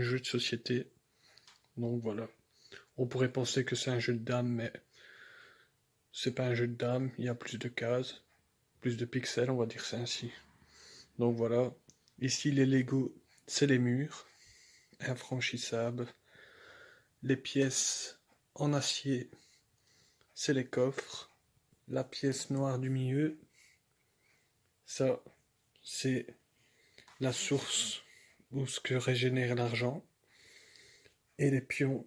jeu de société. Donc voilà. On pourrait penser que c'est un jeu de dames, mais c'est pas un jeu de dames. Il y a plus de cases, plus de pixels, on va dire ça ainsi. Donc voilà. Ici, les Lego, c'est les murs, infranchissables. Les pièces en acier, c'est les coffres. La pièce noire du milieu, ça, c'est la source où ce que régénère l'argent. Et les pions,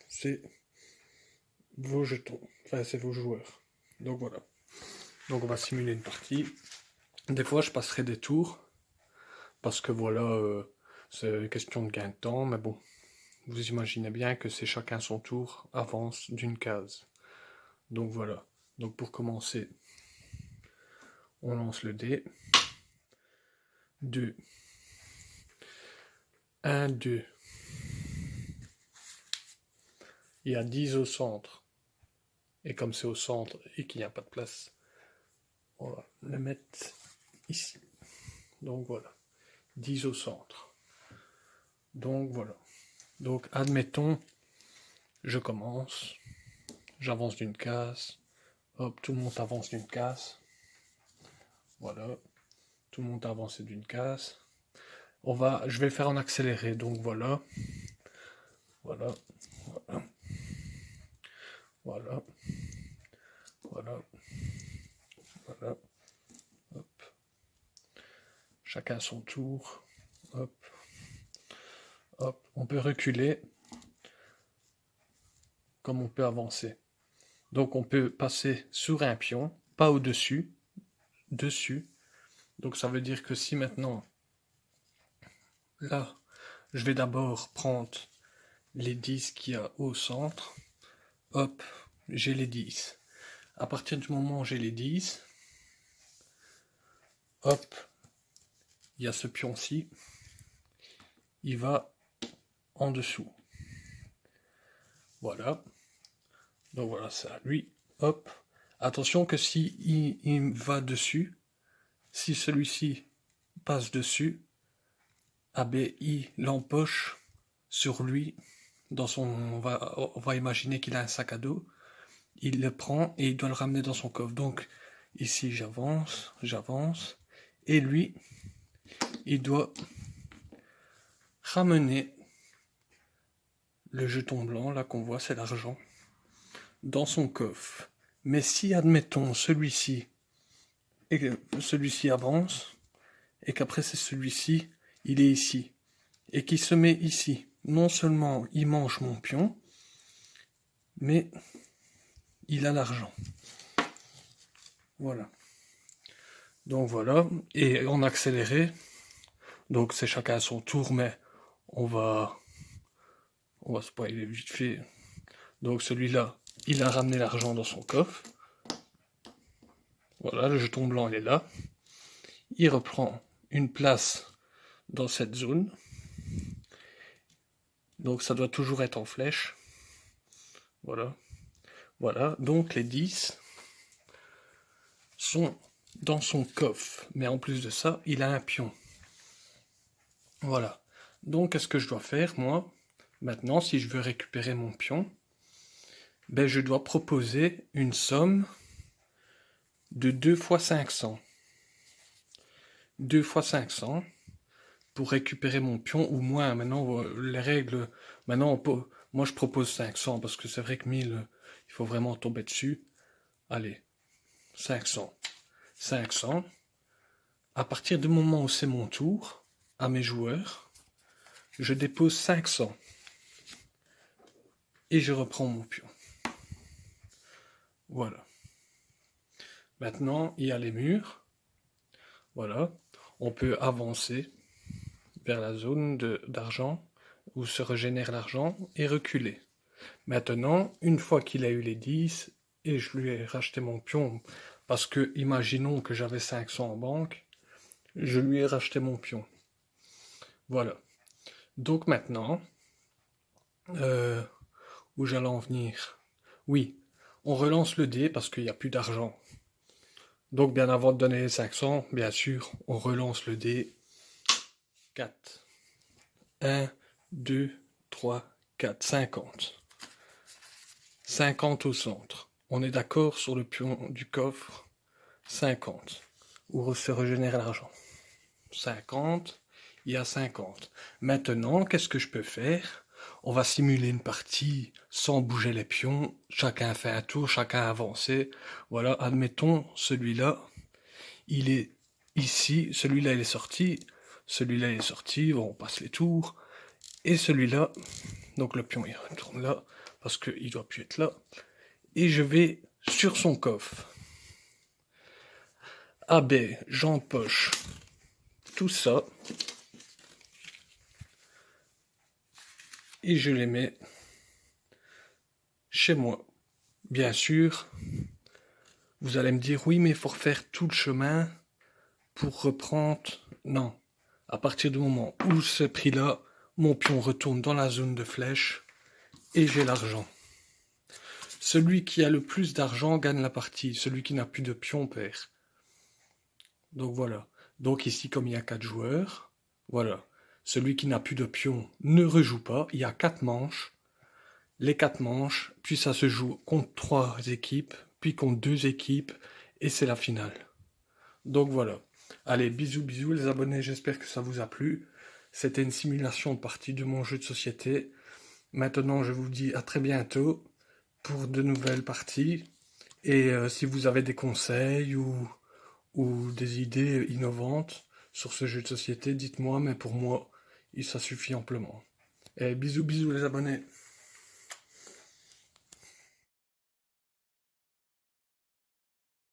c'est vos jetons. Enfin, c'est vos joueurs. Donc voilà. Donc on va simuler une partie. Des fois, je passerai des tours. Parce que voilà, c'est question de gain de temps. Mais bon, vous imaginez bien que c'est chacun son tour avance d'une case. Donc voilà. Donc pour commencer, on lance le dé. 2. 1, 2. Il y a 10 au centre. Et comme c'est au centre et qu'il n'y a pas de place, on va le mettre ici. Donc voilà. 10 au centre. Donc voilà. Donc admettons, je commence. J'avance d'une case. Hop, tout le monde avance d'une case. Voilà. Tout le monde a avancé d'une case. Je vais le faire en accéléré. Donc voilà. Voilà. Voilà. Voilà. Voilà. Voilà. Hop. Chacun à son tour. Hop. Hop. On peut reculer comme on peut avancer. Donc on peut passer sur un pion, pas au-dessus, dessus. Donc ça veut dire que si maintenant, là, je vais d'abord prendre les 10 qu'il y a au centre, hop, j'ai les 10. À partir du moment où j'ai les 10, hop, il y a ce pion-ci, il va en dessous. Voilà. Donc voilà, ça, lui, hop. Attention que si il va dessus, si celui-ci passe dessus, il l'empoche sur lui, on va imaginer qu'il a un sac à dos, il le prend et il doit le ramener dans son coffre. Donc ici j'avance, et lui, il doit ramener le jeton blanc, là qu'on voit c'est l'argent, dans son coffre. Mais si admettons celui-ci avance, et qu'après c'est celui-ci, il est ici, et qu'il se met ici, non seulement il mange mon pion, mais il a l'argent. Voilà. Donc voilà, et en accéléré, donc c'est chacun à son tour, mais on va spoiler vite fait. Donc celui-là, il a ramené l'argent dans son coffre. Voilà, le jeton blanc il est là. Il reprend une place dans cette zone. Donc ça doit toujours être en flèche. Voilà. Voilà, donc les 10 sont dans son coffre. Mais en plus de ça, il a un pion. Voilà. Donc qu'est-ce que je dois faire, moi? Maintenant, si je veux récupérer mon pion, ben, je dois proposer une somme de 2 fois 500. 2 fois 500 pour récupérer mon pion, ou moins. Maintenant, les règles, maintenant, moi je propose 500 parce que c'est vrai que 1000, il faut vraiment tomber dessus. Allez, 500. 500. À partir du moment où c'est mon tour, à mes joueurs, je dépose 500. Et je reprends mon pion. Voilà. Maintenant, il y a les murs. Voilà. On peut avancer vers la zone d'argent où se régénère l'argent et reculer. Maintenant, une fois qu'il a eu les 10 et je lui ai racheté mon pion, parce que imaginons que j'avais 500 en banque, je lui ai racheté mon pion. Voilà. Donc maintenant, où j'allais en venir? Oui, on relance le dé parce qu'il n'y a plus d'argent. Donc bien avant de donner les 500, bien sûr, on relance le dé. 4. 1, 2, 3, 4, 50. 50 au centre. On est d'accord sur le pion du coffre. 50. Où se régénère l'argent. 50. Il y a 50. Maintenant, qu'est-ce que je peux faire? On va simuler une partie sans bouger les pions. Chacun fait un tour, chacun avance. Voilà, admettons, celui-là, il est ici. Celui-là, il est sorti. Celui-là, il est sorti. On passe les tours. Et celui-là, donc le pion, il retourne là, parce qu'il ne doit plus être là. Et je vais sur son coffre. Ah ben, j'empoche tout ça. Et je les mets chez moi. Bien sûr, vous allez me dire, oui, mais il faut refaire tout le chemin pour reprendre. Non. À partir du moment où ce prix-là, mon pion retourne dans la zone de flèche et j'ai l'argent. Celui qui a le plus d'argent gagne la partie. Celui qui n'a plus de pion perd. Donc voilà. Donc ici, comme il y a 4 joueurs, voilà. Celui qui n'a plus de pion ne rejoue pas. Il y a 4 manches. Les 4 manches, puis ça se joue contre 3 équipes, puis contre 2 équipes, et c'est la finale. Donc voilà. Allez, bisous bisous les abonnés, j'espère que ça vous a plu. C'était une simulation de partie de mon jeu de société. Maintenant, je vous dis à très bientôt pour de nouvelles parties. Et si vous avez des conseils ou des idées innovantes sur ce jeu de société, dites-moi, mais pour moi, ça suffit amplement. Et bisous bisous les abonnés.